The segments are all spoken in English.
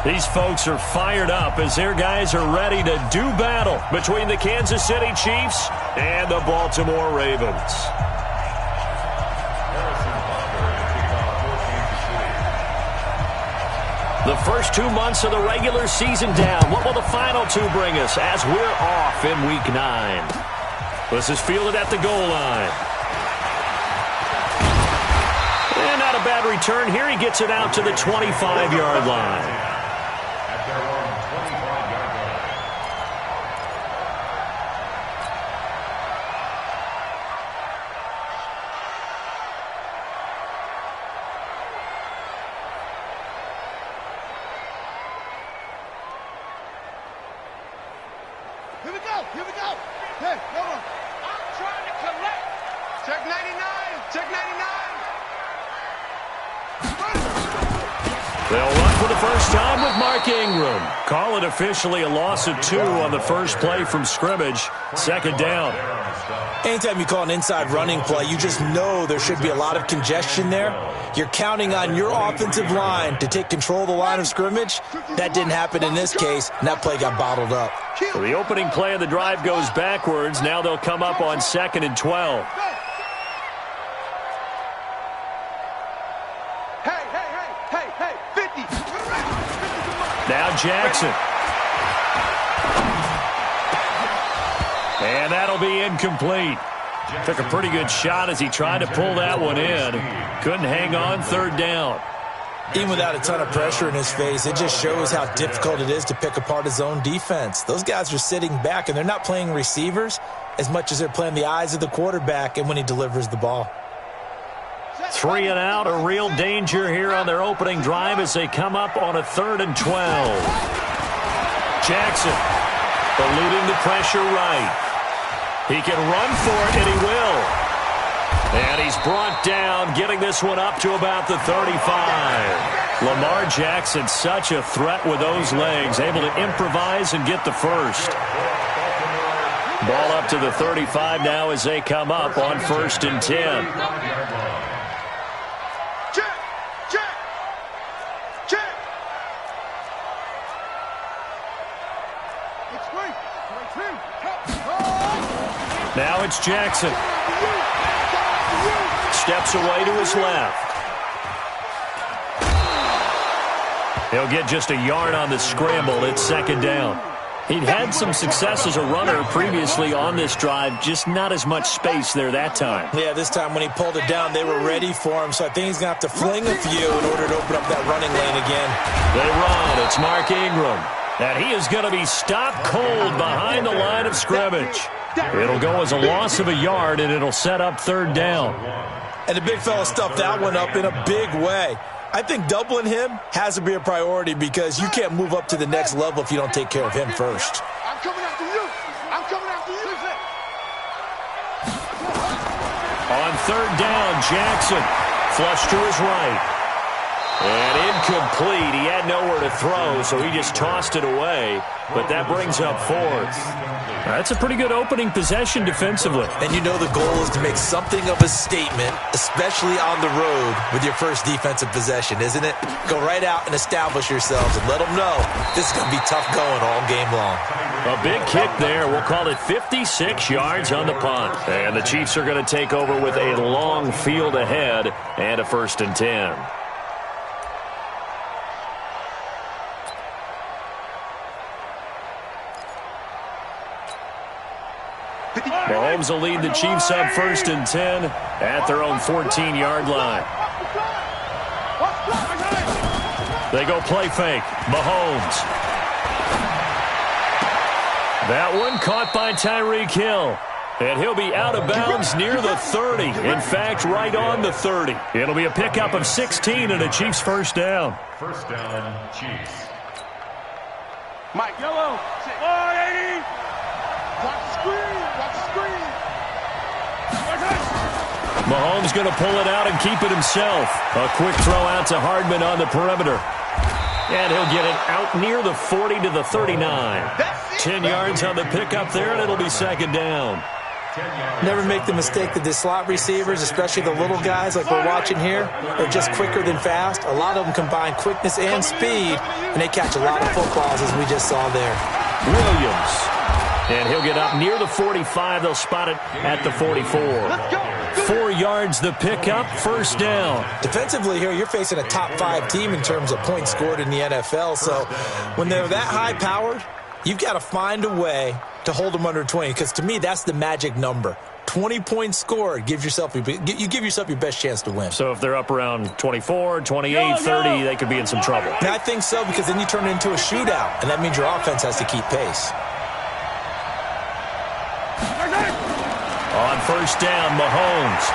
These folks are fired up as their guys are ready to do battle between the Kansas City Chiefs and the Baltimore Ravens. The first 2 months of the regular season down. What will the final two bring us as we're off in Week 9? This is fielded at the goal line. And not a bad return here. He gets it out to the 25-yard line. Here we go. Hey, come on. I'm trying to collect. Check 99. Check 99. They'll run for the first time with Mark Ingram. Call it officially a loss of 2 on the first play from scrimmage. Second down. Anytime you call an inside running play, you just know there should be a lot of congestion there. You're counting on your offensive line to take control of the line of scrimmage. That didn't happen in this case, and that play got bottled up. So the opening play of the drive goes backwards. Now they'll come up on 2nd and 12. Hey, 50. Now Jackson. And that'll be incomplete. Took a pretty good shot as he tried to pull that one in. Couldn't hang on. Third down. Even without a ton of pressure in his face, it just shows how difficult it is to pick apart his own defense. Those guys are sitting back, and they're not playing receivers as much as they're playing the eyes of the quarterback and when he delivers the ball. 3 and out, a real danger here on their opening drive as they come up on a 3rd and 12. Jackson eluding the pressure right. He can run for it, and he will. And he's brought down, getting this one up to about the 35. Lamar Jackson, such a threat with those legs, able to improvise and get the first. Ball up to the 35 now as they come up on 1st and 10. Now it's Jackson. Steps away to his left. He'll get just a yard on the scramble. It's 2nd down. He'd had some success as a runner previously on this drive, just not as much space there that time. Yeah, this time when he pulled it down, they were ready for him, so I think he's going to have to fling a few in order to open up that running lane again. They run. It's Mark Ingram. And he is going to be stopped cold behind the line of scrimmage. It'll go as a loss of a yard, and it'll set up 3rd down. And the big fella stuffed that one up in a big way. I think doubling him has to be a priority because you can't move up to the next level if you don't take care of him first. I'm coming after you. I'm coming after you. On 3rd down, Jackson flush to his right. And incomplete. He had nowhere to throw, so he just tossed it away. But that brings up 4th. That's a pretty good opening possession defensively. And you know the goal is to make something of a statement, especially on the road with your first defensive possession, isn't it? Go right out and establish yourselves and let them know this is going to be tough going all game long. A big kick there. We'll call it 56 yards on the punt. And the Chiefs are going to take over with a long field ahead and a 1st and 10. Mahomes will lead the Chiefs up 1st and 10 at their own 14-yard line. They go play fake. Mahomes. That one caught by Tyreek Hill. And he'll be out of bounds near the 30. In fact, right on the 30. It'll be a pickup of 16 and a Chiefs first down. First down, Chiefs. Mike, yellow. 480. Watch the screen. Watch the screen. Mahomes going to pull it out and keep it himself. A quick throw out to Hardman on the perimeter. And he'll get it out near the 40 to the 39. 10 yards on the pickup there, and it'll be 2nd down. Never make the mistake that the slot receivers, especially the little guys like we're watching here, are just quicker than fast. A lot of them combine quickness and speed, and they catch a lot of footballs, as we just saw there. Williams. And he'll get up near the 45. They'll spot it at the 44. 4 yards the pickup, first down. Defensively here, you're facing a top-5 team in terms of points scored in the NFL. So when they're that high-powered, you've got to find a way to hold them under 20, because to me, that's the magic number. 20 points scored, you give yourself your best chance to win. So if they're up around 24, 28, 30, they could be in some trouble. And I think so, because then you turn it into a shootout, and that means your offense has to keep pace. On first down, Mahomes.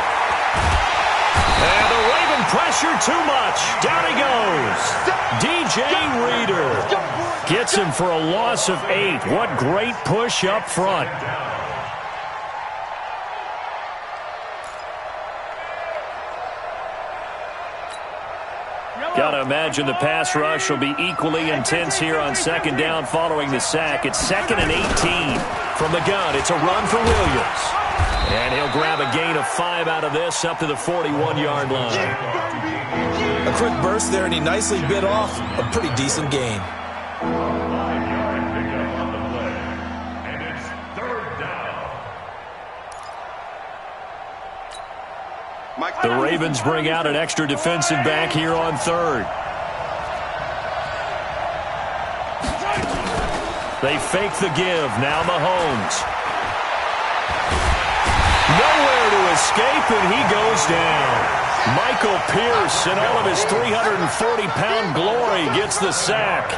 And the Raven pressure too much. Down he goes. DJ Reader gets him for a loss of 8. What great push up front. Got to imagine the pass rush will be equally intense here on second down following the sack. It's 2nd and 18. From the gun, it's a run for Williams. And he'll grab a gain of 5 out of this up to the 41-yard line. A quick burst there, and he nicely bit off a pretty decent gain. And it's 3rd down. The Ravens bring out an extra defensive back here on 3rd. They fake the give. Now Mahomes. Nowhere to escape, and he goes down. Michael Pierce, in all of his 340-pound glory, gets the sack.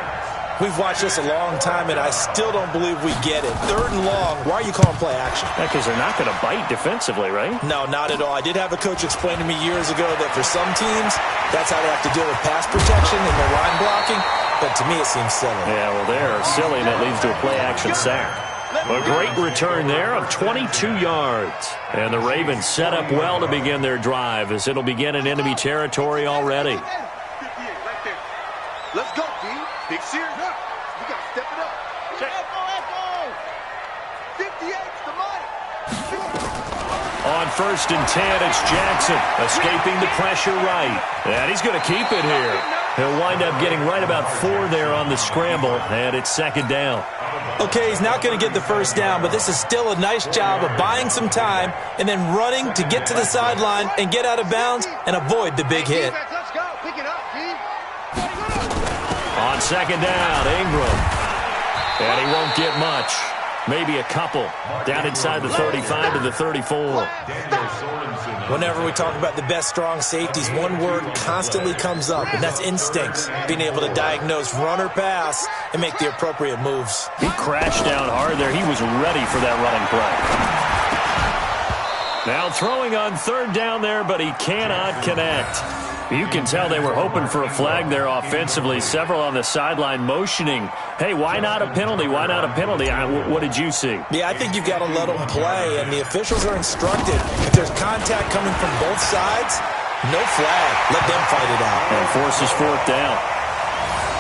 We've watched this a long time, and I still don't believe we get it. 3rd and long. Why are you calling play action? Because they're not going to bite defensively, right? No, not at all. I did have a coach explain to me years ago that for some teams, that's how they have to deal with pass protection and their line blocking. But to me, it seems silly. Yeah, well, they're silly, and it leads to a play-action sack. A great return there of 22 yards. And the Ravens set up well to begin their drive, as it'll begin in enemy territory already. 58 right there. Let's go, D. Big series up. We got to step it up. Echo. 58's the money. On 1st and 10, it's Jackson escaping the pressure right. And he's going to keep it here. He'll wind up getting right about 4 there on the scramble, and it's 2nd down. Okay, he's not going to get the first down, but this is still a nice job of buying some time and then running to get to the sideline and get out of bounds and avoid the big hit. Let's go. Pick it up, D. On 2nd down, Ingram. And he won't get much. Maybe a couple. Down inside the 35 to the 34. Whenever we talk about the best strong safeties, one word constantly comes up, and that's instincts. Being able to diagnose run or pass and make the appropriate moves. He crashed down hard there. He was ready for that running play. Now throwing on 3rd down there, but he cannot connect. You can tell they were hoping for a flag there offensively. Several on the sideline motioning, hey, why not a penalty? Why not a penalty? What did you see? Yeah, I think you've got to let them play, and the officials are instructed. If there's contact coming from both sides, no flag. Let them fight it out. And forces 4th down.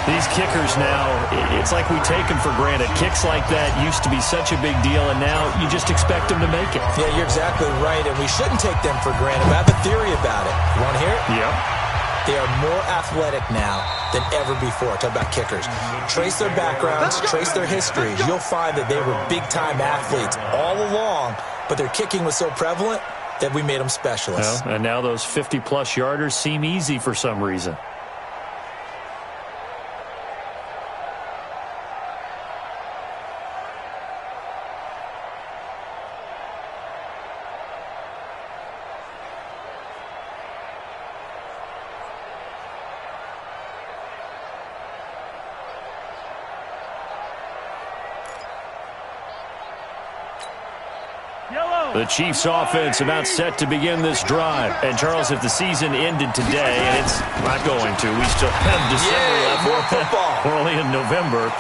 These kickers now, it's like we take them for granted. Kicks like that used to be such a big deal, and now you just expect them to make it. Yeah, you're exactly right, and we shouldn't take them for granted. But I have a theory about it. You want to hear it? Yep. They are more athletic now than ever before. Talk about kickers. Trace their backgrounds, trace their histories. You'll find that they were big-time athletes all along, but their kicking was so prevalent that we made them specialists. Well, and now those 50-plus yarders seem easy for some reason. The Chiefs offense about set to begin this drive. And, Charles, if the season ended today, and it's not going to, we still have December left. More football. We're only in November.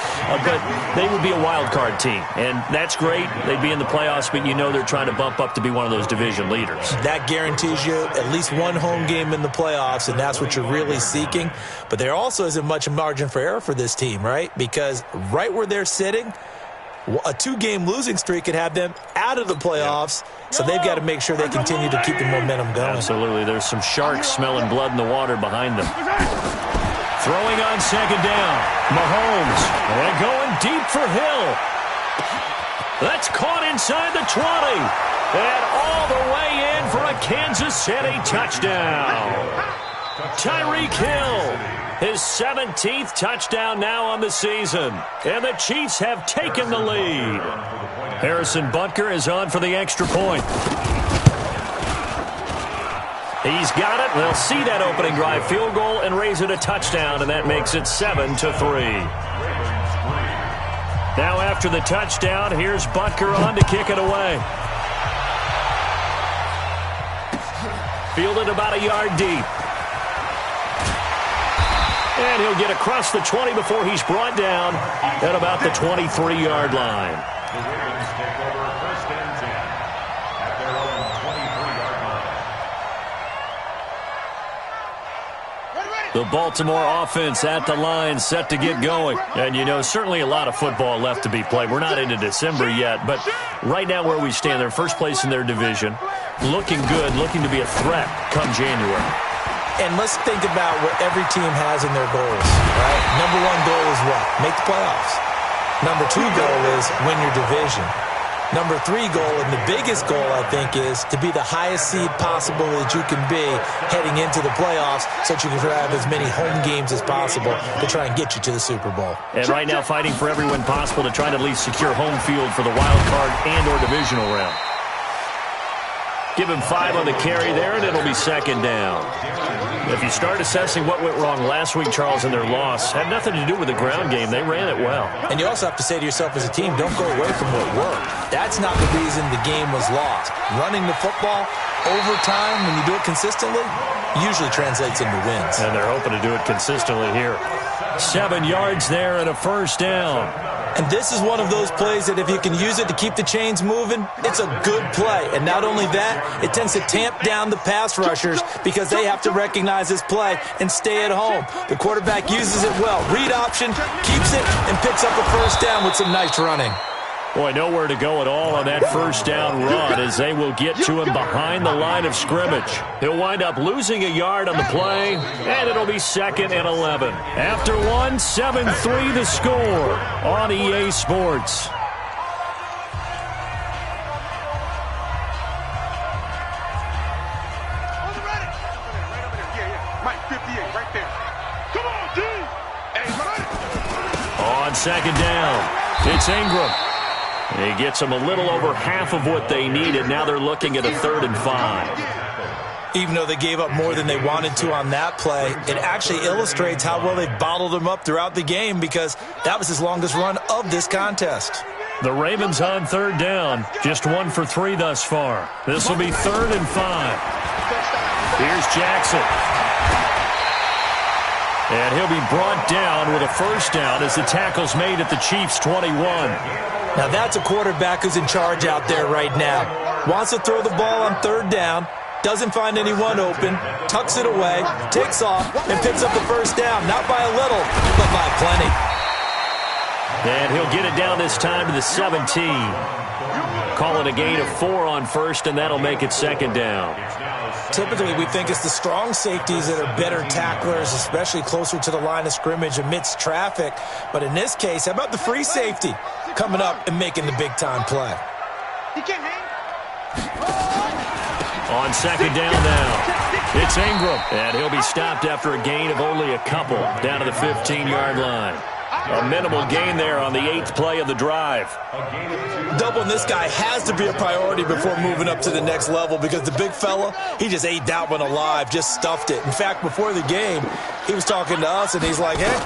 But they would be a wild card team. And that's great. They'd be in the playoffs, but you know they're trying to bump up to be one of those division leaders. That guarantees you at least one home game in the playoffs, and that's what you're really seeking. But there also isn't much margin for error for this team, right? Because right where they're sitting, A 2-game losing streak could have them out of the playoffs, so they've got to make sure they continue to keep the momentum going. Absolutely. There's some sharks smelling blood in the water behind them. Throwing on second down. Mahomes. And going deep for Hill. That's caught inside the 20. And all the way in for a Kansas City touchdown. Tyreek Hill. His 17th touchdown now on the season. And the Chiefs have taken the lead. Harrison Butker is on for the extra point. He's got it. They'll see that opening drive field goal and raise it a touchdown, and that makes it 7-3. Now after the touchdown, here's Butker on to kick it away. Fielded about a yard deep. And he'll get across the 20 before he's brought down at about the 23-yard line. The Ravens take over first and 10 at their own 23-yard line. The Baltimore offense at the line, set to get going. And, you know, certainly a lot of football left to be played. We're not into December yet, but right now where we stand, they're first place in their division, looking good, looking to be a threat come January. And let's think about what every team has in their goals, right? Number 1 goal is what? Make the playoffs. Number 2 goal is win your division. Number 3 goal, and the biggest goal, I think, is to be the highest seed possible that you can be heading into the playoffs so that you can have as many home games as possible to try and get you to the Super Bowl. And right now fighting for every win possible to try to at least secure home field for the wild card and or divisional round. Give him 5 on the carry there, and it'll be second down. If you start assessing what went wrong last week, Charles, in their loss, had nothing to do with the ground game. They ran it well. And you also have to say to yourself as a team, don't go away from what worked. That's not the reason the game was lost. Running the football over time, when you do it consistently, usually translates into wins. And they're hoping to do it consistently here. 7 yards there and a first down. And this is one of those plays that if you can use it to keep the chains moving, it's a good play. And not only that, it tends to tamp down the pass rushers because they have to recognize this play and stay at home. The quarterback uses it well. Read option, keeps it, and picks up a first down with some nice running. Boy, nowhere to go at all on that first down run as they will get to him behind the line of scrimmage. He'll wind up losing a yard on the play, and it'll be 2nd and 11. After 1, 7-3 the score on EA Sports. On second down, it's Ingram. He gets them a little over half of what they needed. Now they're looking at a 3rd and 5. Even though they gave up more than they wanted to on that play, it actually illustrates how well they bottled them up throughout the game because that was his longest run of this contest. The Ravens on 3rd down, just 1 for 3 thus far. This will be 3rd and 5. Here's Jackson. And he'll be brought down with a first down as the tackle's made at the Chiefs' 21. Now that's a quarterback who's in charge out there right now. Wants to throw the ball on 3rd down, doesn't find anyone open, tucks it away, takes off, and picks up the first down. Not by a little, but by plenty. And he'll get it down this time to the 17. Call it a gain of 4 on first, and that'll make it 2nd down. Typically, we think it's the strong safeties that are better tacklers, especially closer to the line of scrimmage amidst traffic. But in this case, how about the free safety coming up and making the big-time play? On second down now, it's Ingram. And he'll be stopped after a gain of only a couple down to the 15-yard line. A minimal gain there on the 8th play of the drive. Doubling this guy has to be a priority before moving up to the next level because the big fella, he just ate that one alive, just stuffed it. In fact, before the game, he was talking to us, and he's like, hey,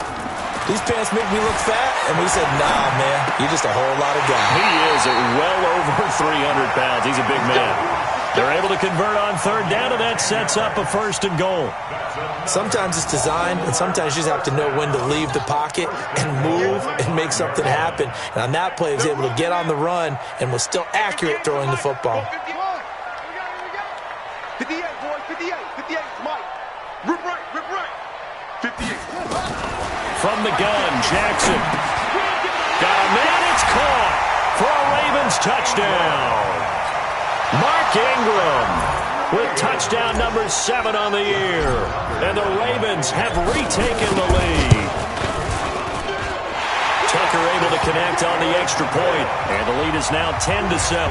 these pants make me look fat? And we said, nah, man, you're just a whole lot of guy. He is at well over 300 pounds. He's a big man. They're able to convert on 3rd down, and that sets up a 1st and goal. Sometimes it's designed, and sometimes you just have to know when to leave the pocket and move and make something happen. And on that play, he was able to get on the run and was still accurate throwing the football. 58, boys, 58. 58, Mike. Rip right. 58. From the gun, Jackson. Got a man, it's caught. Chiefs touchdown. Mark Ingram with touchdown number 7 on the year. And the Ravens have retaken the lead. Tucker able to connect on the extra point, and the lead is now 10-7.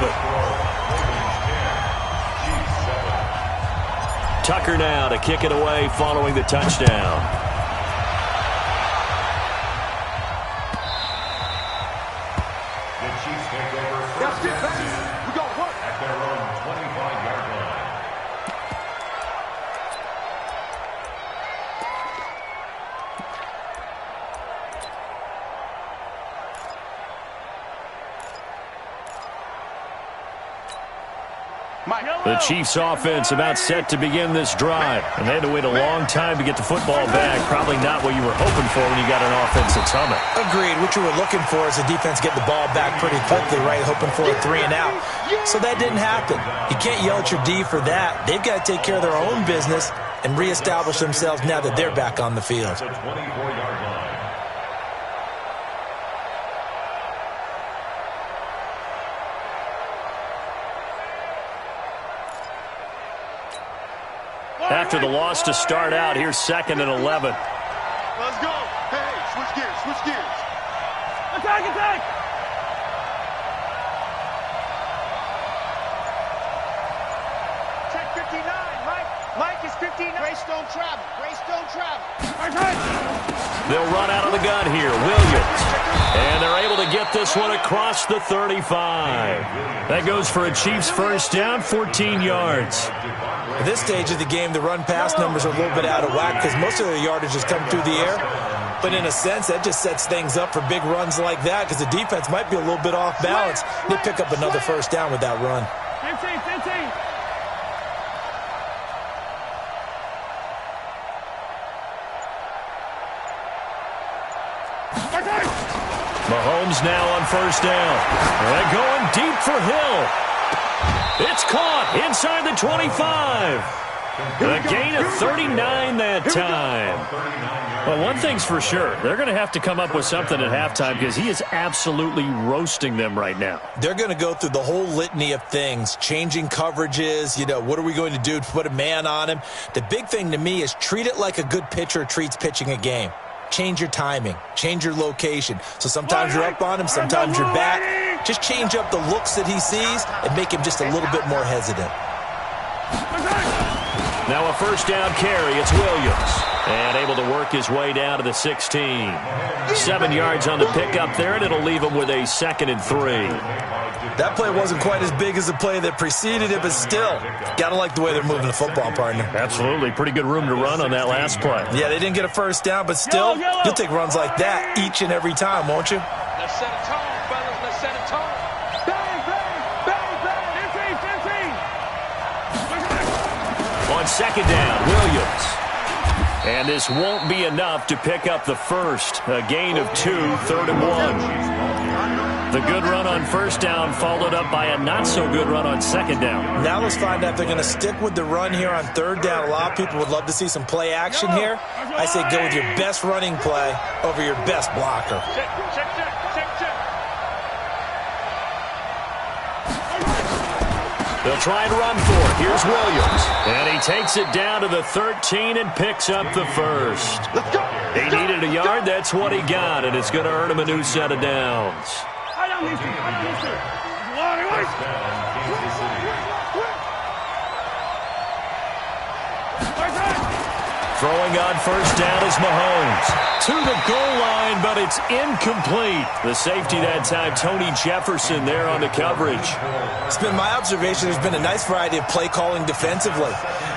Tucker now to kick it away following the touchdown. The Chiefs offense about set to begin this drive. And they had to wait a long time to get the football back. Probably not what you were hoping for when you got an offense that's humming. Agreed. What you were looking for is the defense get the ball back pretty quickly, right? Hoping for a 3 and out. So that didn't happen. You can't yell at your D for that. They've got to take care of their own business and reestablish themselves now that they're back on the field. After the loss to start out, here's 2nd and 11. Let's go. Hey, switch gears, switch gears. Attack, attack. Check 59, Mike. Mike is 59. Grace don't travel. Grace don't travel. They'll run out of the gun here. Williams. And they're able to get this one across the 35. That goes for a Chiefs first down, 14 yards. At this stage of the game, the run-pass numbers are a little bit out of whack because most of their yardage is coming through the air. But in a sense, that just sets things up for big runs like that because the defense might be a little bit off balance. They pick up another first down with that run. 15. Mahomes now on first down. They're going deep for Hill. It's caught inside the 25. A gain of 39 that time. Well, one thing's for sure. They're going to have to come up with something at halftime because he is absolutely roasting them right now. They're going to go through the whole litany of things, changing coverages, what are we going to do to put a man on him? The big thing to me is treat it like a good pitcher treats pitching a game. Change your timing. Change your location. So sometimes you're up on him, sometimes you're back. Just change up the looks that he sees and make him just a little bit more hesitant. Now a first down carry. It's Williams. And able to work his way down to the 16. 7 yards on the pickup there, and it'll leave him with a 2nd and 3. That play wasn't quite as big as the play that preceded it, but still, got to like the way they're moving the football, partner. Absolutely. Pretty good room to run on that last play. Yeah, they didn't get a first down, but still, you'll take runs like that each and every time, won't you? Let's set a tone, fellas. Let's set a tone. Bang, bang, bang, bang. 15. On second down, Williams. And this won't be enough to pick up the first. A gain of 2, 3rd and 1. The good run on first down followed up by a not-so-good run on second down. Now let's find out if they're going to stick with the run here on 3rd down. A lot of people would love to see some play action here. I say go with your best running play over your best blocker. Check. They'll try and run for it. Here's Williams. And he takes it down to the 13 and picks up the first. Let's go. He needed a yard. That's what he got, and it's going to earn him a new set of downs. Throwing on first down is Mahomes. To the goal line, but it's incomplete. The safety that time, Tony Jefferson there on the coverage. It's been my observation there's been a nice variety of play calling defensively.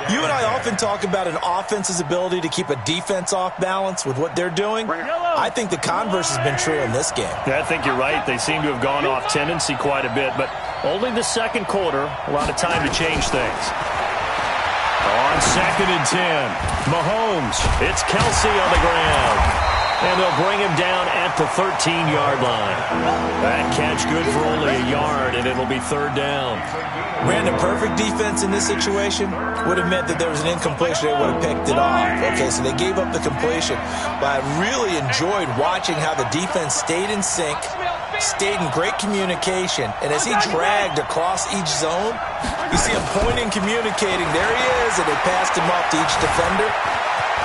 You and I often talk about an offense's ability to keep a defense off balance with what they're doing. I think the converse has been true in this game. Yeah, I think you're right. They seem to have gone off tendency quite a bit, but only the second quarter, a lot of time to change things. On 2nd and 10, Mahomes. It's Kelsey on the ground. And they'll bring him down at the 13-yard line. That catch good for only a yard, and it'll be third down. Ran a perfect defense in this situation. Would have meant that there was an incompletion. They would have picked it off. Okay, so they gave up the completion. But I really enjoyed watching how the defense stayed in sync, stayed in great communication. And as he dragged across each zone, you see him pointing, communicating. There he is, and they passed him off to each defender.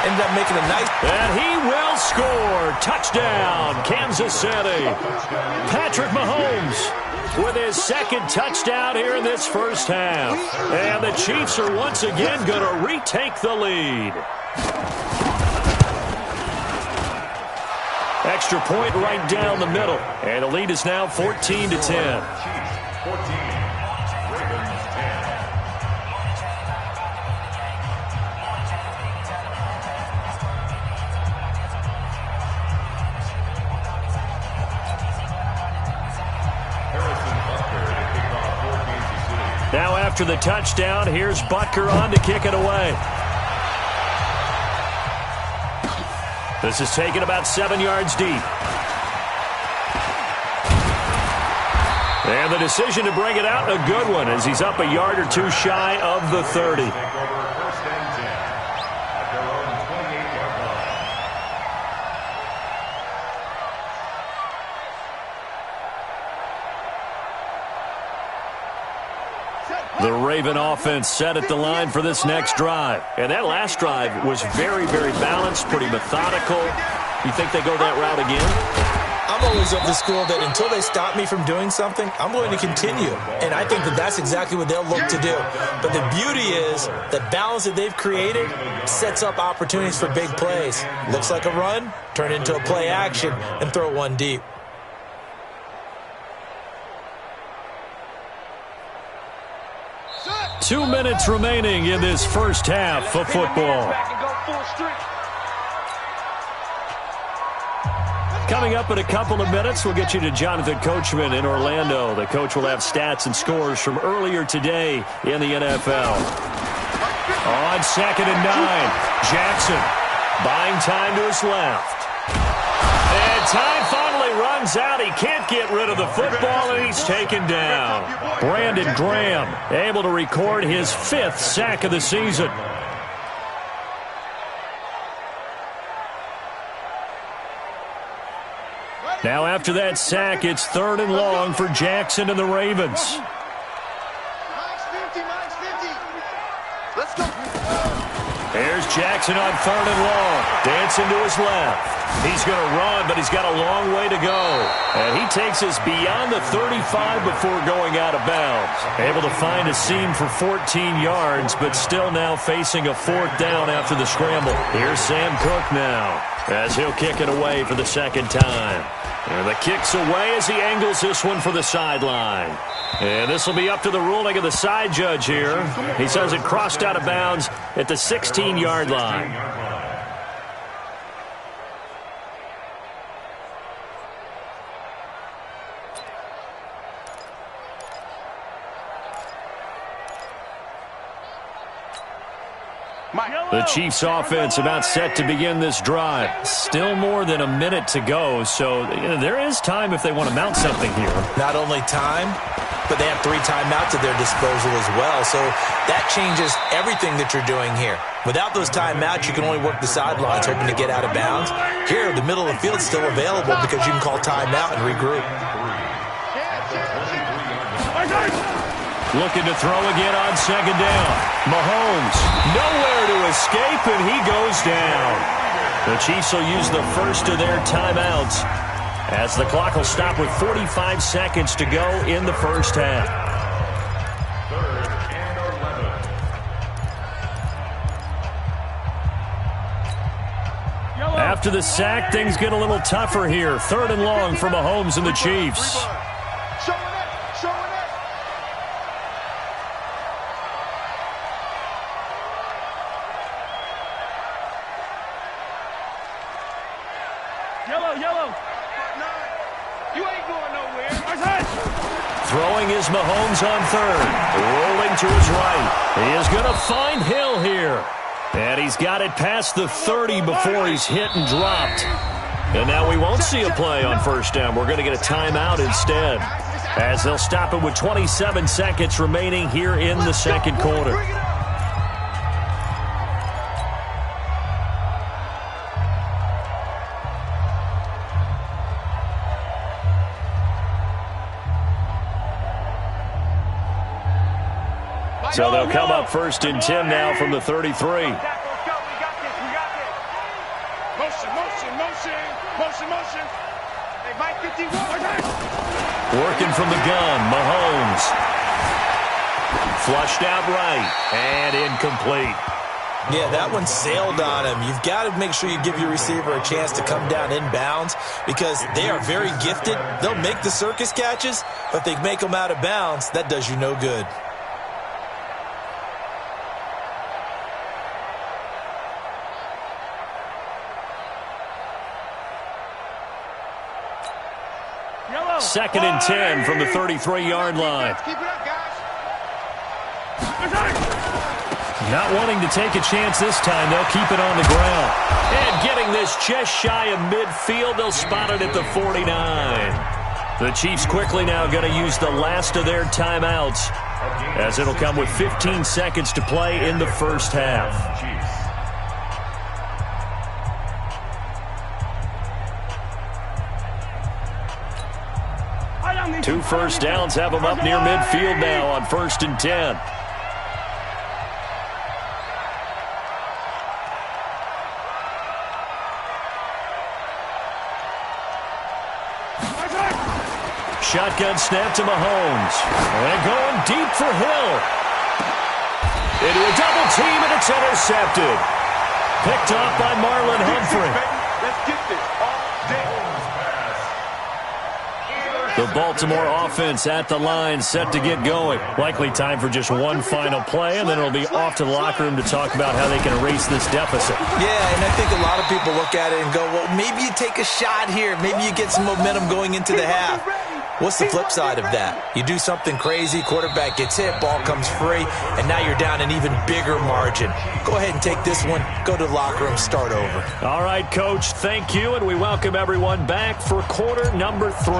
Ended up making a nice... And he will score. Touchdown, Kansas City. Patrick Mahomes with his second touchdown here in this first half. And the Chiefs are once again going to retake the lead. Extra point right down the middle. And the lead is now 14-10. 14. Now after the touchdown, here's Butker on to kick it away. This is taken about 7 yards deep. And the decision to bring it out, a good one, as he's up a yard or two shy of the 30. The Raven offense set at the line for this next drive. And that last drive was very, very balanced, pretty methodical. You think they go that route again? I'm always of the school that until they stop me from doing something, I'm going to continue. And I think that that's exactly what they'll look to do. But the beauty is the balance that they've created sets up opportunities for big plays. Looks like a run, turn into a play action, and throw one deep. Two minutes remaining in this first half of football. Coming up in a couple of minutes, we'll get you to Jonathan Coachman in Orlando. The coach will have stats and scores from earlier today in the NFL. On 2nd and 9, Jackson buying time to his left. And time finally runs out. He can't get rid of the football, and he's taken down. Brandon Graham able to record his 5th sack of the season. Now after that sack, it's 3rd and long for Jackson and the Ravens. Here's Jackson on 3rd and long. Dancing to his left. He's going to run, but he's got a long way to go. And he takes us beyond the 35 before going out of bounds. Able to find a seam for 14 yards, but still now facing a 4th down after the scramble. Here's Sam Cook now, as he'll kick it away for the 2nd time. And the kick's away as he angles this one for the sideline. And this will be up to the ruling of the side judge here. He says it crossed out of bounds at the 16-yard line. The Chiefs offense about set to begin this drive. Still more than a minute to go, so there is time if they want to mount something here. Not only time, but they have 3 timeouts at their disposal as well, so that changes everything that you're doing here. Without those timeouts, you can only work the sidelines hoping to get out of bounds. Here, the middle of the field is still available because you can call timeout and regroup. Looking to throw again on 2nd down. Mahomes, nowhere to escape, and he goes down. The Chiefs will use the first of their timeouts as the clock will stop with 45 seconds to go in the first half. 3rd and 11. After the sack, things get a little tougher here. 3rd and long for Mahomes and the Chiefs. Throwing is Mahomes on 3rd. Rolling to his right. He is going to find Hill here. And he's got it past the 30 before he's hit and dropped. And now we won't see a play on first down. We're going to get a timeout instead, as they'll stop it with 27 seconds remaining here in the second quarter. So they'll come up first and 10 now from the 33. Working from the gun, Mahomes. Flushed out right and incomplete. Yeah, that one sailed on him. You've got to make sure you give your receiver a chance to come down inbounds because they are very gifted. They'll make the circus catches, but if they make them out of bounds, that does you no good. Second and 10 from the 33-yard line. Not wanting to take a chance this time, they'll keep it on the ground. And getting this just shy of midfield, they'll spot it at the 49. The Chiefs quickly now going to use the last of their timeouts, as it'll come with 15 seconds to play in the first half. 2 first downs have them up near midfield now on first and 10. Shotgun snap to Mahomes. And going deep for Hill. Into a double team, and it's intercepted. Picked off by Marlon Humphrey. Let's get this all day. The Baltimore offense at the line, set to get going. Likely time for just one final play, and then it'll be off to the locker room to talk about how they can erase this deficit. Yeah, and I think a lot of people look at it and go, well, maybe you take a shot here. Maybe you get some momentum going into the half. What's the flip side of that? You do something crazy, quarterback gets hit, ball comes free, and now you're down an even bigger margin. Go ahead and take this one, go to the locker room, start over. All right, Coach, thank you, and we welcome everyone back for quarter number 3.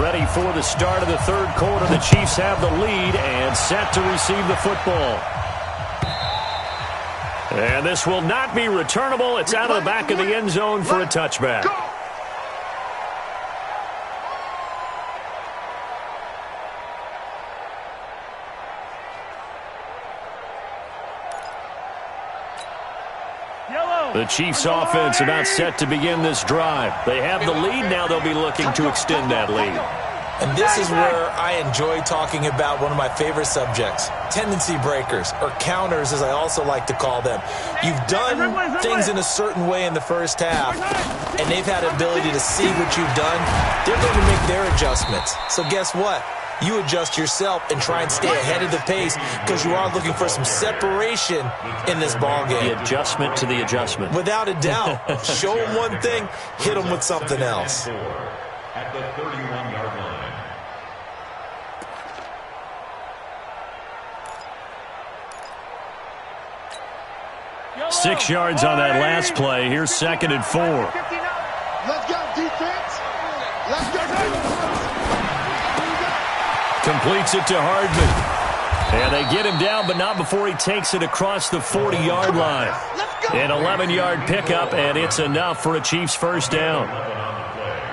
Ready for the start of the third quarter. The Chiefs have the lead and set to receive the football. And this will not be returnable. It's out of the back of the end zone for a touchback. The Chiefs offense about set to begin this drive. They have the lead. Now they'll be looking to extend that lead. And this is where I enjoy talking about one of my favorite subjects, tendency breakers, or counters as I also like to call them. You've done things in a certain way in the first half, and they've had the ability to see what you've done. They're going to make their adjustments. So guess what? You adjust yourself and try and stay ahead of the pace because you are looking for some separation in this ballgame. The adjustment to the adjustment. Without a doubt. Show them one thing, hit them with something else. At the 31-yard line. 6 yards on that last play. Here's second and 4. Let's go, defense. Let's go, defense. Completes it to Hardman. And they get him down, but not before he takes it across the 40-yard line. An 11-yard pickup, and it's enough for a Chiefs first down.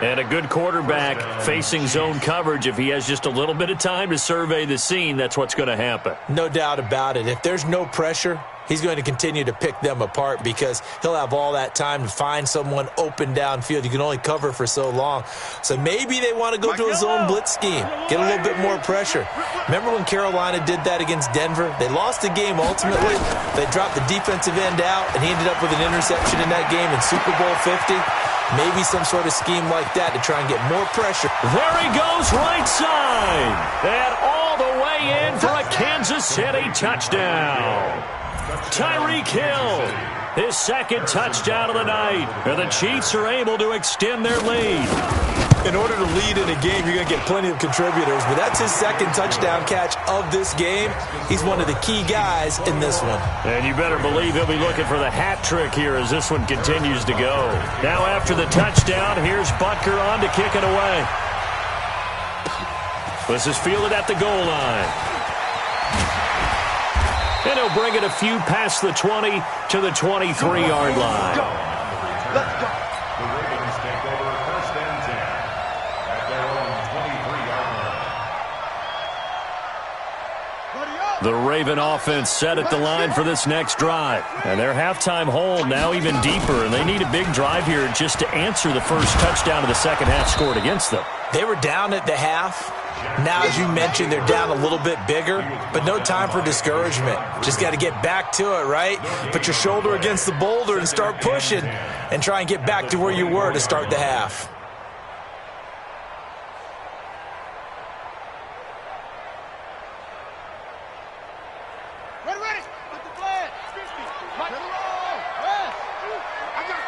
And a good quarterback facing zone coverage. If he has just a little bit of time to survey the scene, that's what's going to happen. No doubt about it. If there's no pressure, he's going to continue to pick them apart because he'll have all that time to find someone open downfield. You can only cover for so long. So maybe they want to go to a zone blitz scheme, get a little bit more pressure. Remember when Carolina did that against Denver? They lost the game ultimately. They dropped the defensive end out, and he ended up with an interception in that game in Super Bowl 50. Maybe some sort of scheme like that to try and get more pressure. There he goes, right side. And all the way in for a Kansas City touchdown. Tyreek Hill, his second touchdown of the night. And the Chiefs are able to extend their lead. In order to lead in a game, you're going to get plenty of contributors, but that's his second touchdown catch of this game. He's one of the key guys in this one. And you better believe he'll be looking for the hat trick here as this one continues to go. Now after the touchdown, here's Butker on to kick it away. This is fielded at the goal line. And he'll bring it a few past the 20 to the 23-yard line. Let's go. The Ravens take over 1st and 10 at their own 23-yard line. The Raven offense set at the line for this next drive. And their halftime hold now even deeper, and they need a big drive here just to answer the first touchdown of the second half scored against them. They were down at the half. Now, as you mentioned, they're down a little bit bigger, but no time for discouragement. Just got to get back to it, right? Put your shoulder against the boulder and start pushing and try and get back to where you were to start the half. Ready. Put the flag. I got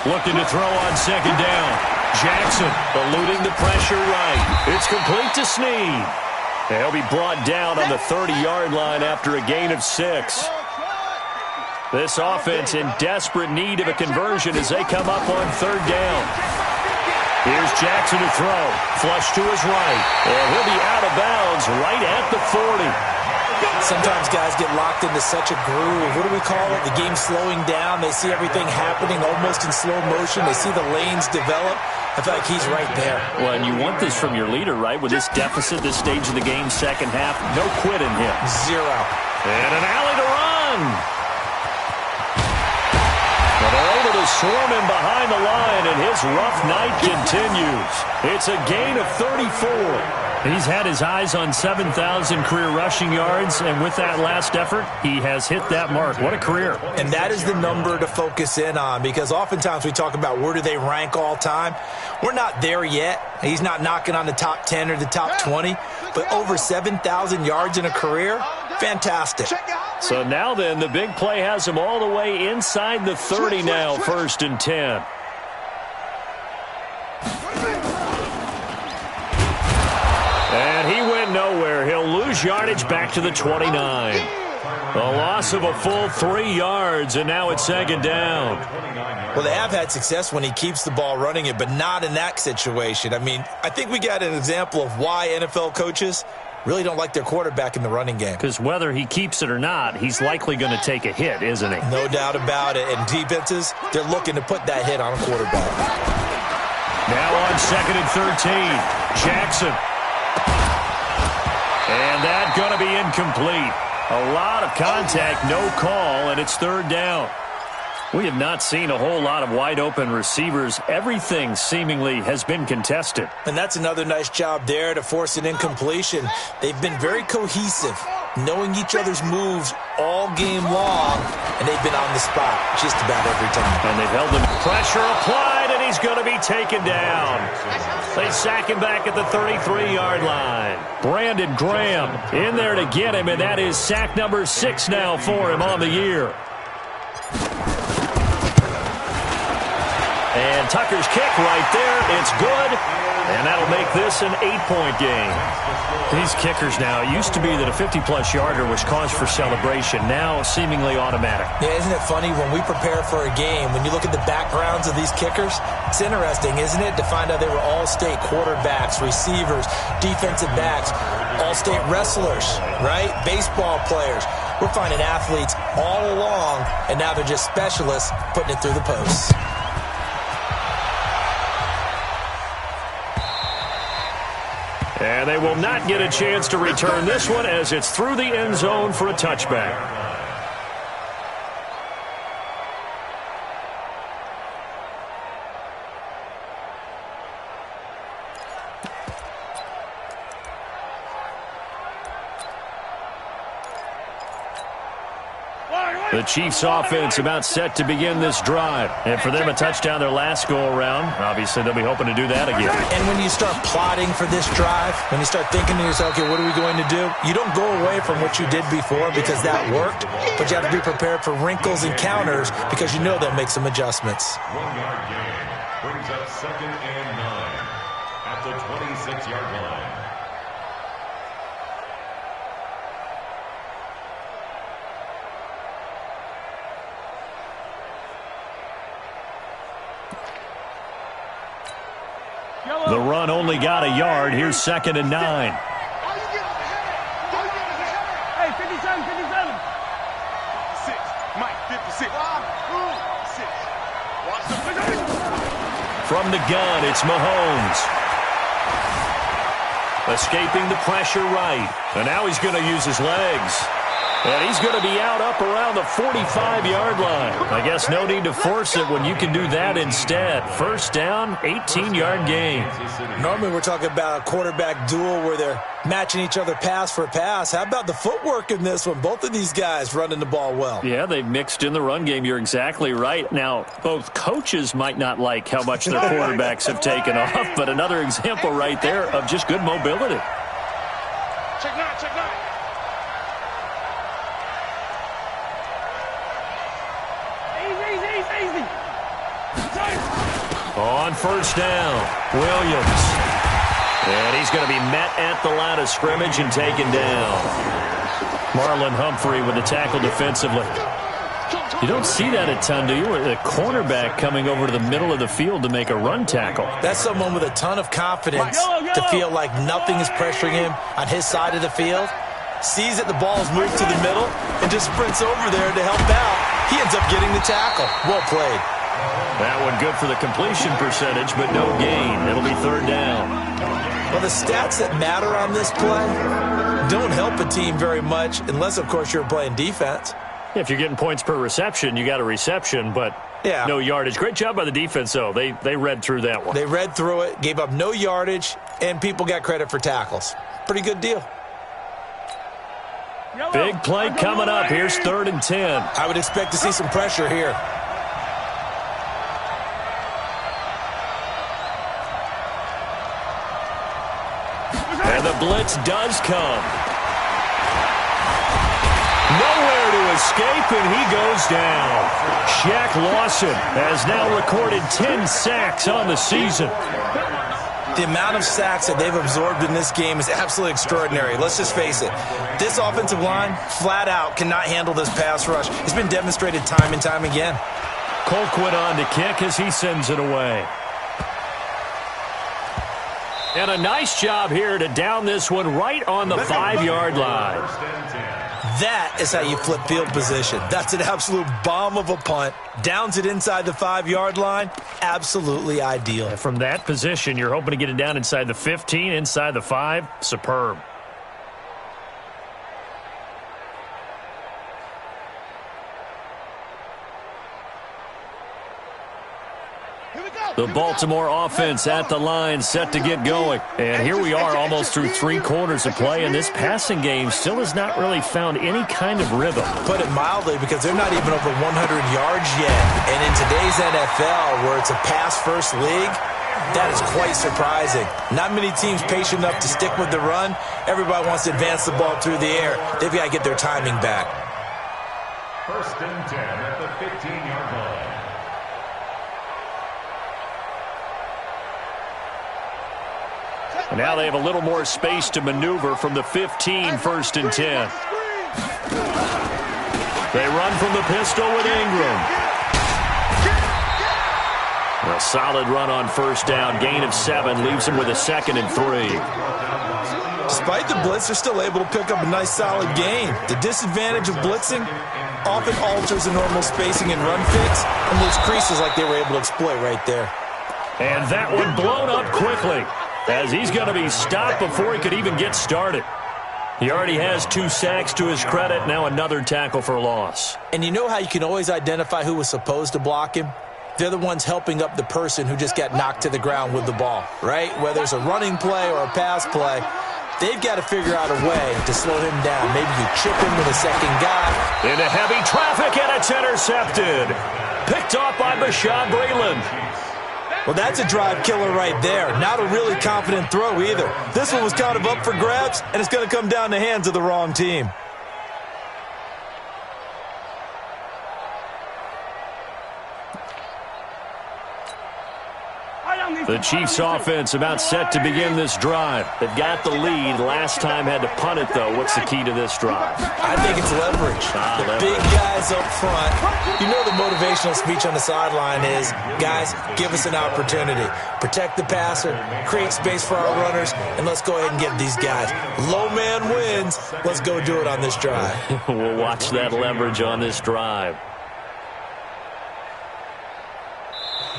you. Looking to throw on second down. Jackson eluding the pressure right. It's complete to Snead. He'll be brought down on the 30-yard line after a gain of 6. This offense in desperate need of a conversion as they come up on third down. Here's Jackson to throw. Flush to his right. And he'll be out of bounds right at the 40. Sometimes guys get locked into such a groove. What do we call it? The game's slowing down. They see everything happening almost in slow motion. They see the lanes develop. I feel like he's right there. Well, and you want this from your leader, right? With this deficit, this stage of the game, second half, no quitting him. 0. And an alley to run. But they're able to swarm him behind the line, and his rough night continues. It's a gain of 34. He's had his eyes on 7,000 career rushing yards, and with that last effort, he has hit that mark. What a career. And that is the number to focus in on, because oftentimes we talk about where do they rank all time. We're not there yet. He's not knocking on the top 10 or the top 20, but over 7,000 yards in a career, fantastic. So now then, the big play has him all the way inside the 30 now, 1st and 10. And he went nowhere. He'll lose yardage back to the 29. A loss of a full 3 yards, and now it's second down. Well, they have had success when he keeps the ball running it, but not in that situation. I mean, I think we got an example of why NFL coaches really don't like their quarterback in the running game. Because whether he keeps it or not, he's likely going to take a hit, isn't he? No doubt about it. And defenses, they're looking to put that hit on a quarterback. Now on 2nd and 13, Jackson. And that's going to be incomplete. A lot of contact, no call, and it's third down. We have not seen a whole lot of wide-open receivers. Everything seemingly has been contested. And that's another nice job there to force an incompletion. They've been very cohesive, knowing each other's moves all game long, and they've been on the spot just about every time. And they've held him. Pressure applied, and he's going to be taken down. They sack him back at the 33-yard line. Brandon Graham in there to get him, and that is sack number 6 now for him on the year. And Tucker's kick right there. It's good. And that'll make this an 8-point game. These kickers now, it used to be that a 50-plus yarder was cause for celebration. Now seemingly automatic. Yeah, isn't it funny when we prepare for a game, when you look at the backgrounds of these kickers, it's interesting, isn't it, to find out they were all-state quarterbacks, receivers, defensive backs, all-state wrestlers, right? Baseball players. We're finding athletes all along, and now they're just specialists putting it through the posts. And they will not get a chance to return this one as it's through the end zone for a touchback. The Chiefs offense about set to begin this drive. And for them, a touchdown their last go-around. Obviously, they'll be hoping to do that again. And when you start plotting for this drive, when you start thinking to yourself, okay, what are we going to do? You don't go away from what you did before because that worked, but you have to be prepared for wrinkles and counters because you know they'll make some adjustments. 1 yard gain. brings up 2nd and 9 at the 26-yard line. The run only got a yard. Here's 2nd and 9. Hey, 57, 57. 56. Mike, 56. 56. Watch the From the gun, it's Mahomes. Escaping the pressure right. And now he's going to use his legs. And he's going to be out up around the 45-yard line. I guess no need to force it when you can do that instead. First down, 18-yard gain. Normally we're talking about a quarterback duel where they're matching each other pass for pass. How about the footwork in this one? Both of these guys running the ball well. Yeah, they've mixed in the run game. You're exactly right. Now, both coaches might not like how much their quarterbacks have taken off, but another example right there of just good mobility. check 9, check 9. Easy. On first down, Williams. And he's going to be met at the line of scrimmage and taken down. Marlon Humphrey with the tackle defensively. You don't see that a ton, do you? The cornerback coming over to the middle of the field to make a run tackle. That's someone with a ton of confidence to feel like nothing is pressuring him on his side of the field. Sees that the ball is moved to the middle and just sprints over there to help out. He ends up getting the tackle. Well played. That one good for the completion percentage, but no gain. It'll be 3rd down. Well, the stats that matter on this play don't help a team very much unless, of course, you're playing defense. If you're getting points per reception, you got a reception, but no yardage. Great job by the defense, though. They read through that one. They read through it, gave up no yardage, and people got credit for tackles. Pretty good deal. Big play coming up. Here's 3rd and 10. I would expect to see some pressure here. And the blitz does come. Nowhere to escape, and he goes down. Shaq Lawson has now recorded 10 sacks on the season. The amount of sacks that they've absorbed in this game is absolutely extraordinary. Let's just face it. This offensive line, flat out, cannot handle this pass rush. It's been demonstrated time and time again. Colquitt on to kick as he sends it away. And a nice job here to down this one right on the 5-yard line. That is how you flip field position. That's an absolute bomb of a punt. Downs it inside the 5-yard line. Absolutely ideal. From that position, you're hoping to get it down inside the 15, inside the 5. Superb. The Baltimore offense at the line, set to get going. And here we are almost through 3 quarters of play, and this passing game still has not really found any kind of rhythm. Put it mildly, because they're not even over 100 yards yet. And in today's NFL, where it's a pass-first league, that is quite surprising. Not many teams patient enough to stick with the run. Everybody wants to advance the ball through the air. They've got to get their timing back. 1st and 10 at the 15-yard line. And now they have a little more space to maneuver from the 15, 1st and 10. They run from the pistol with Ingram. A solid run on 1st down. Gain of 7 leaves them with a 2nd and 3. Despite the blitz, they're still able to pick up a nice solid gain. The disadvantage of blitzing often alters the normal spacing and run fits, and those creases like they were able to exploit right there. And that one blown up quickly, as he's going to be stopped before he could even get started. He already has 2 sacks to his credit, now another tackle for loss. And you know how you can always identify who was supposed to block him? They're the ones helping up the person who just got knocked to the ground with the ball, right? Whether it's a running play or a pass play, they've got to figure out a way to slow him down. Maybe you chip him with a second guy. Into heavy traffic, and it's intercepted. Picked off by Bashaud Breeland. Well, that's a drive killer right there. Not a really confident throw either. This one was kind of up for grabs, and it's going to come down in the hands of the wrong team. The Chiefs offense about set to begin this drive. They've got the lead. Last time had to punt it, though. What's the key to this drive? I think it's leverage. The big guys up front. You know the motivational speech on the sideline is, guys, give us an opportunity. Protect the passer, create space for our runners, and let's go ahead and get these guys. Low man wins. Let's go do it on this drive. We'll watch that leverage on this drive.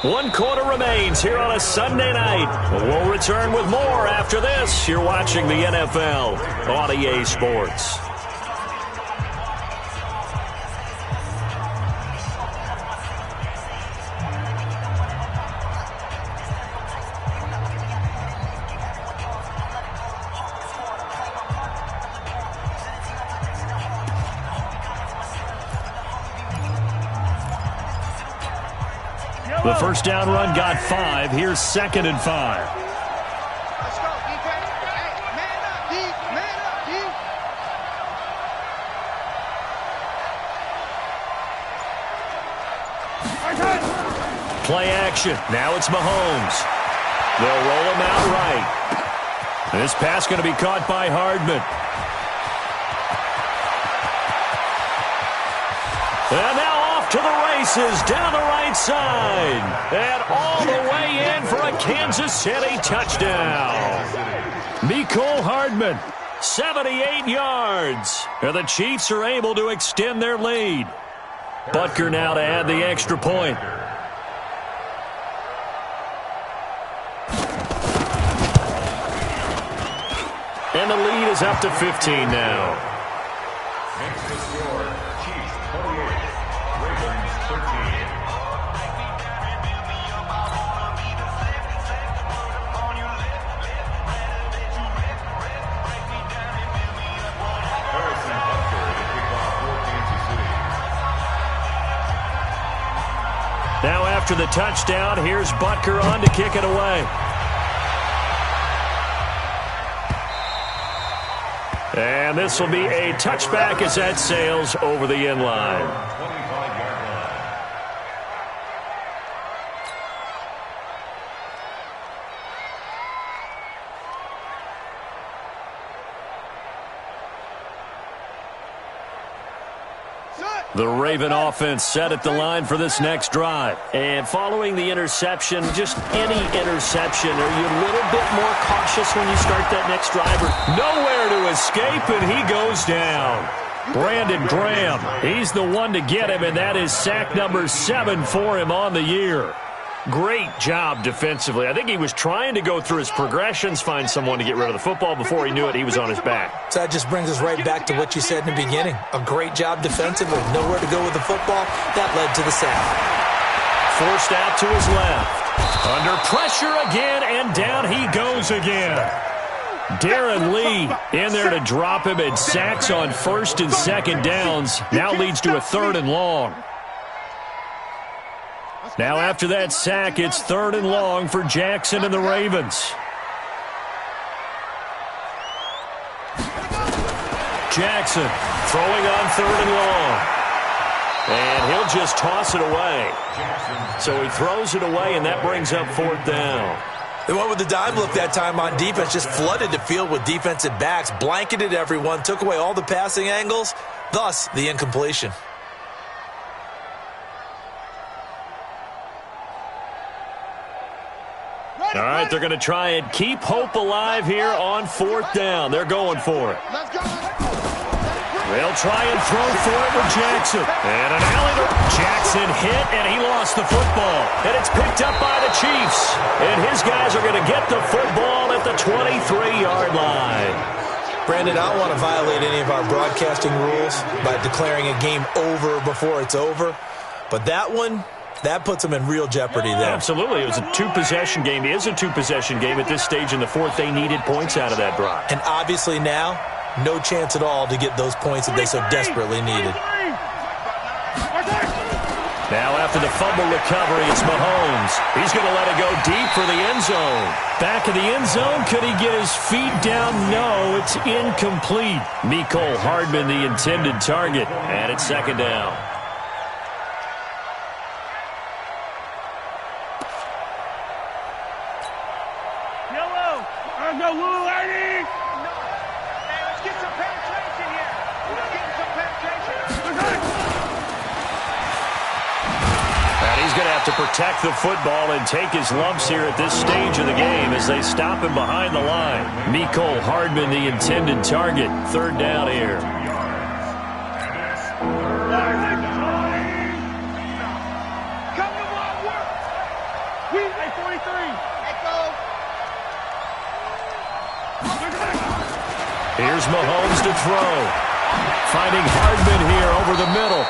1 quarter remains here on a Sunday night. We'll return with more after this. You're watching the NFL on EA Sports. The first down run got 5. Here's 2nd and 5. Let's go, defense. Hey, man up, D. Man up, D. Play action. Now it's Mahomes. They'll roll him out right. This pass going to be caught by Hardman. And now off to the races down the right side. And all the way in for a Kansas City touchdown. Mecole Hardman, 78 yards. And the Chiefs are able to extend their lead. Butker now to add the extra point. And the lead is up to 15 now. Now after the touchdown, here's Butker on to kick it away. And this will be a touchback as that sails over the end line. The Raven offense set at the line for this next drive. And following the interception, just any interception, are you a little bit more cautious when you start that next drive? Nowhere to escape, and he goes down. Brandon Graham, he's the one to get him, and that is sack number 7 for him on the year. Great job defensively. I think he was trying to go through his progressions, find someone to get rid of the football. Before he knew it, he was on his back. So that just brings us right back to what you said in the beginning. A great job defensively. Nowhere to go with the football. That led to the sack. Forced out to his left. Under pressure again, and down he goes again. Darren Lee in there to drop him, and sacks on 1st and 2nd downs. Now leads to a 3rd and long. Now after that sack, it's 3rd and long for Jackson and the Ravens. Jackson throwing on 3rd and long. And he'll just toss it away. So he throws it away, and that brings up 4th down. They went with the dime look that time on defense, just flooded the field with defensive backs, blanketed everyone, took away all the passing angles, thus the incompletion. All right, they're going to try and keep hope alive here on 4th down. They're going for it. They'll try and throw for it with Jackson. And an alley. Jackson hit, and he lost the football. And it's picked up by the Chiefs. And his guys are going to get the football at the 23-yard line. Brandon, I don't want to violate any of our broadcasting rules by declaring a game over before it's over. But that one, that puts them in real jeopardy there. Absolutely. It was a 2-possession game. It is a 2-possession game at this stage in the 4th. They needed points out of that drive. And obviously now, no chance at all to get those points that they so desperately needed. Now after the fumble recovery, it's Mahomes. He's going to let it go deep for the end zone. Back in the end zone, could he get his feet down? No, it's incomplete. Mecole Hardman, the intended target, and it's 2nd down. Yellow. Let's go, Lou, lady. No. Hey, let's get some penetration here. We're getting some penetration. And he's going to have to protect the football and take his lumps here at this stage of the game as they stop him behind the line. Mecole Hardman, the intended target. Third down here. Come to my work. We, hey, 43. Here's Mahomes to throw. Finding Hardman here over the middle.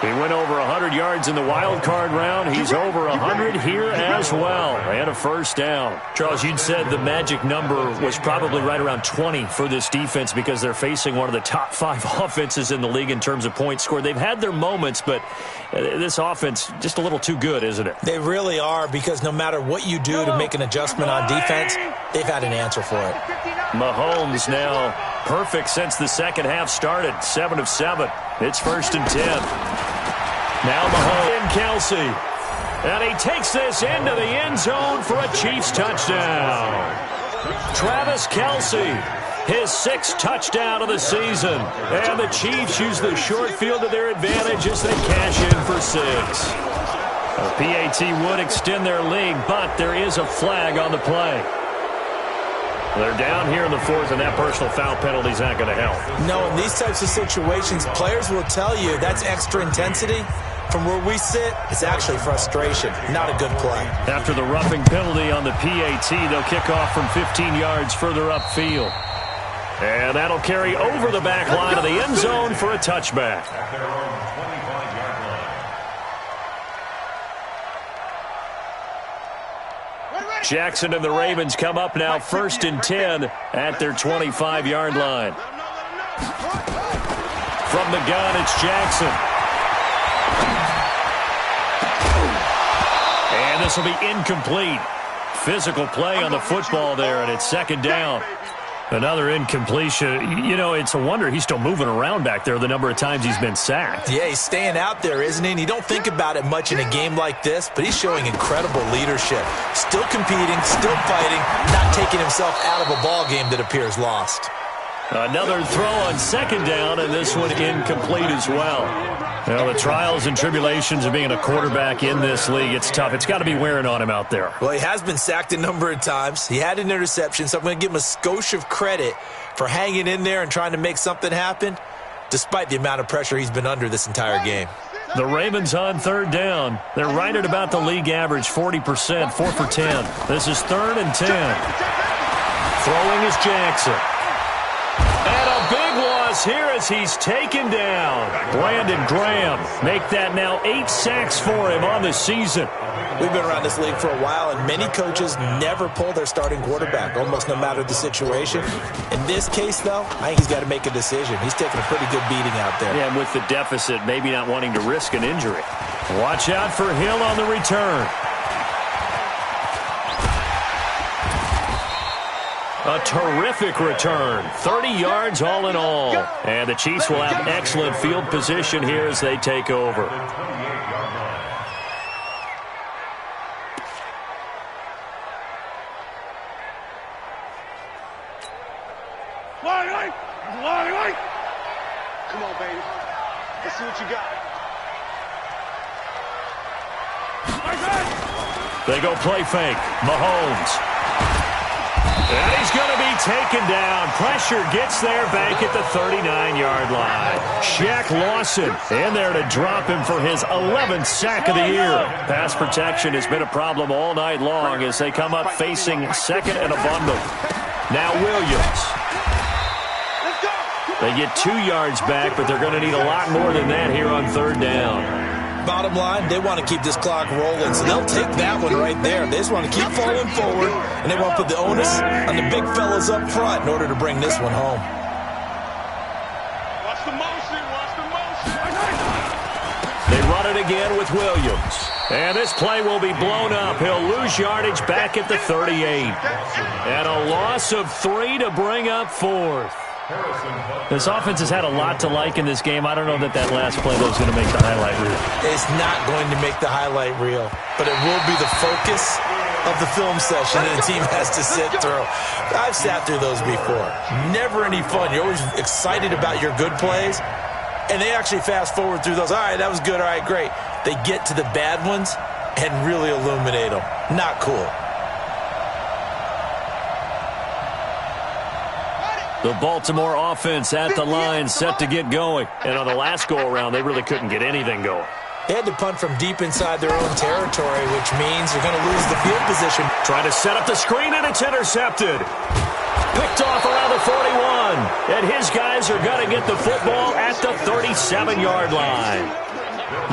He went over 100 yards in the wild card round. He's over 100 here as well. And a first down. Charles, you'd said the magic number was probably right around 20 for this defense because they're facing one of the top 5 offenses in the league in terms of points scored. They've had their moments, but this offense just a little too good, isn't it? They really are, because no matter what you do to make an adjustment on defense, they've had an answer for it. Mahomes now perfect since the second half started. 7 of 7. It's 1st and 10. Now Mahomes and Kelce. And he takes this into the end zone for a Chiefs touchdown. Travis Kelce, his 6th touchdown of the season. And the Chiefs use the short field to their advantage as they cash in for 6. A PAT would extend their lead, but there is a flag on the play. They're down here in the 4th, and that personal foul penalty is not going to help. No, in these types of situations, players will tell you that's extra intensity. From where we sit, it's actually frustration, not a good play. After the roughing penalty on the PAT, they'll kick off from 15 yards further upfield. And that'll carry over the back line of the end zone for a touchback. Jackson and the Ravens come up now 1st and 10 at their 25-yard line. From the gun, it's Jackson. And this will be incomplete. Physical play on the football there, and it's 2nd down. Another incompletion. You know, it's a wonder he's still moving around back there the number of times he's been sacked. Yeah, he's staying out there, isn't he? And you don't think about it much in a game like this, but he's showing incredible leadership. Still competing, still fighting, not taking himself out of a ball game that appears lost. Another throw on 2nd down, and this one incomplete as well. Well, the trials and tribulations of being a quarterback in this league, it's tough. It's got to be wearing on him out there. Well, he has been sacked a number of times. He had an interception, so I'm going to give him a skosh of credit for hanging in there and trying to make something happen, despite the amount of pressure he's been under this entire game. The Ravens on 3rd down. They're right at about the league average, 40%, 4 for 10. This is 3rd and 10. Throwing is Jackson. And a big loss here as he's taken down. Brandon Graham make that now 8 sacks for him on the season. We've been around this league for a while, and many coaches never pull their starting quarterback, almost no matter the situation. In this case, though, I think he's got to make a decision. He's taking a pretty good beating out there. Yeah, and with the deficit, maybe not wanting to risk an injury. Watch out for Hill on the return. A terrific return. 30 yards all in all. And the Chiefs will have excellent field position here as they take over. Come on, baby. Let's see what you got. They go play fake. Mahomes. And he's going to be taken down. Pressure gets there back at the 39-yard line. Shaq Lawson in there to drop him for his 11th sack of the year. Pass protection has been a problem all night long as they come up facing 2nd and a bundle. Now Williams. They get 2 yards back, but they're going to need a lot more than that here on 3rd down. Bottom line, they want to keep this clock rolling, so they'll take that one right there. They just want to keep falling forward, and they want to put the onus on the big fellas up front in order to bring this one home. Watch the motion. Watch the motion. They run it again with Williams. And this play will be blown up. He'll lose yardage back at the 38. And a loss of 3 to bring up 4th. This offense has had a lot to like in this game. I don't know that last play, though, is going to make the highlight reel. It's not going to make the highlight reel, but it will be the focus of the film session that the team has to sit through. I've sat through those before. Never any fun. You're always excited about your good plays, and they actually fast forward through those. All right, that was good. All right, great. They get to the bad ones and really illuminate them. Not cool. The Baltimore offense at the line, set to get going. And on the last go-around, they really couldn't get anything going. They had to punt from deep inside their own territory, which means they're going to lose the field position. Trying to set up the screen, and it's intercepted. Picked off around the 41. And his guys are going to get the football at the 37-yard line.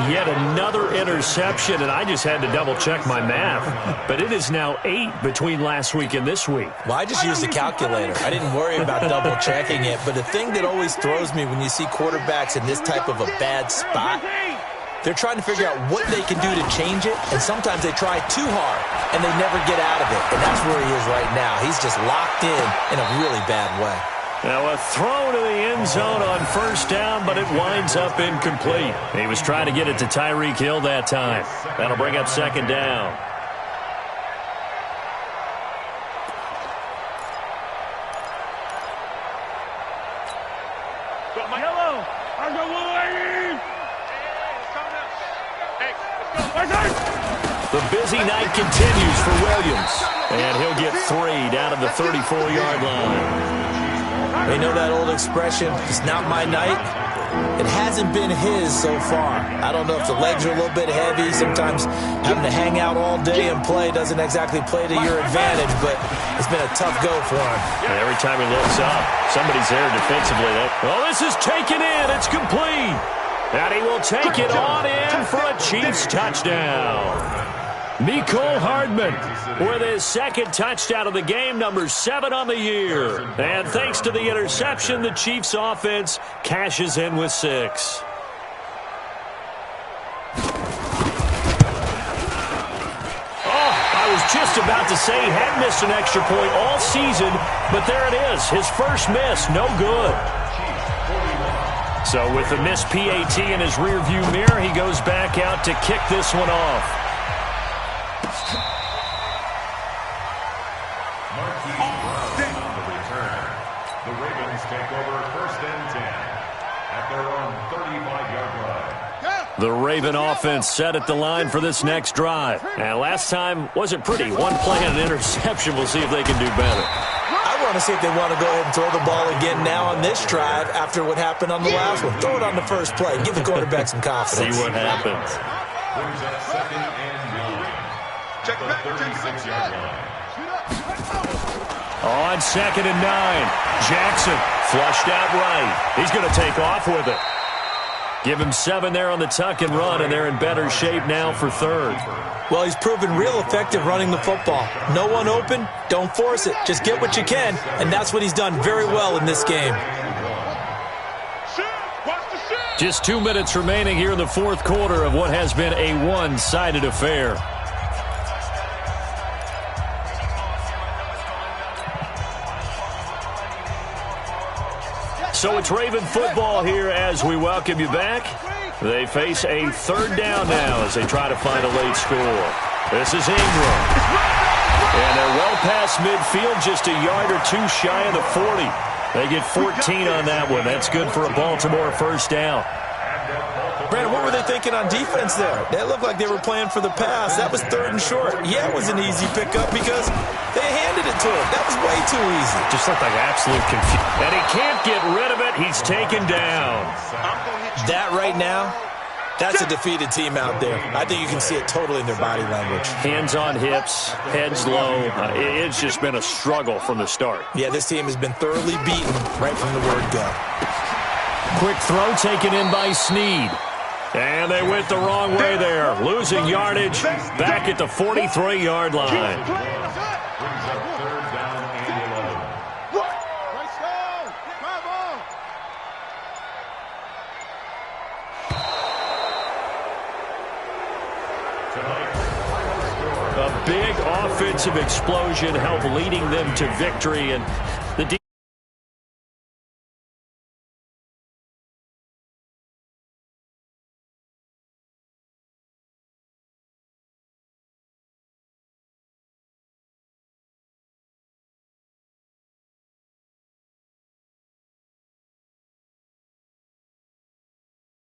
Yet another interception, and I just had to double-check my math. But it is now 8 between last week and this week. Well, I just used a calculator. I didn't worry about double-checking it. But the thing that always throws me when you see quarterbacks in this type of a bad spot, they're trying to figure out what they can do to change it, and sometimes they try too hard, and they never get out of it. And that's where he is right now. He's just locked in a really bad way. Now a throw to the end zone on first down, but it winds up incomplete. He was trying to get it to Tyreek Hill that time. That'll bring up second down. Yellow. I go The busy night continues for Williams. And he'll get 3 down to the 34-yard line. They know that old expression, it's not my night. It hasn't been his so far. I don't know if the legs are a little bit heavy. Sometimes having to hang out all day and play doesn't exactly play to your advantage, but it's been a tough go for him. And every time he looks up, somebody's there defensively. Well, this is taken in. It's complete. And he will take it on in for a Chiefs touchdown. Mecole Hardman with his second touchdown of the game, number 7 on the year. And thanks to the interception, the Chiefs offense cashes in with 6. I was just about to say he had missed an extra point all season, but there it is, his first miss, no good. So with the missed PAT in his rearview mirror, he goes back out to kick this one off. The Ravens take over first and 10 at their own 35-yard line. The Raven offense set at the line for this next drive. And last time wasn't pretty. One play and an interception. We'll see if they can do better. I want to see if they want to go ahead and throw the ball again now on this drive after what happened on the last one. Throw it on the first play. Give the quarterback some confidence. See what happens. Brings up second and 9. Check it back. 36-yard line. On second and 9, Jackson flushed out right. He's going to take off with it. Give him 7 there on the tuck and run, and they're in better shape now for third. Well, he's proven real effective running the football. No one open, don't force it. Just get what you can, and that's what he's done very well in this game. Just 2 minutes remaining here in the fourth quarter of what has been a one-sided affair. So it's Raven football here as we welcome you back. They face a third down now as they try to find a late score. This is Ingram. And they're well past midfield, just a yard or two shy of the 40. They get 14 on that one. That's good for a Baltimore first down. Brandon, what were they thinking on defense there? They looked like they were playing for the pass. That was third and short. Yeah, it was an easy pickup because they handed it to him. That was way too easy. Just looked like absolute confusion. And he can't get rid of it. He's taken down. That right now, that's a defeated team out there. I think you can see it totally in their body language. Hands on hips, heads low. It's just been a struggle from the start. Yeah, this team has been thoroughly beaten right from the word go. Quick throw taken in by Snead. And they went the wrong way there. Losing yardage back at the 43-yard line. Brings up third down and 11. A big offensive explosion helped leading them to victory. And the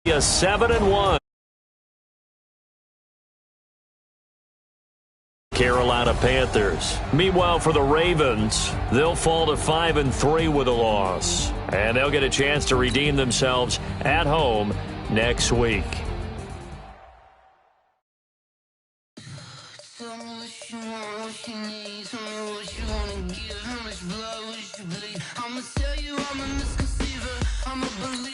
A 7-1. Carolina Panthers. Meanwhile, for the Ravens, they'll fall to 5-3 with a loss. And they'll get a chance to redeem themselves at home next week. I'ma tell you I'm a misconceiver. I'm a believer.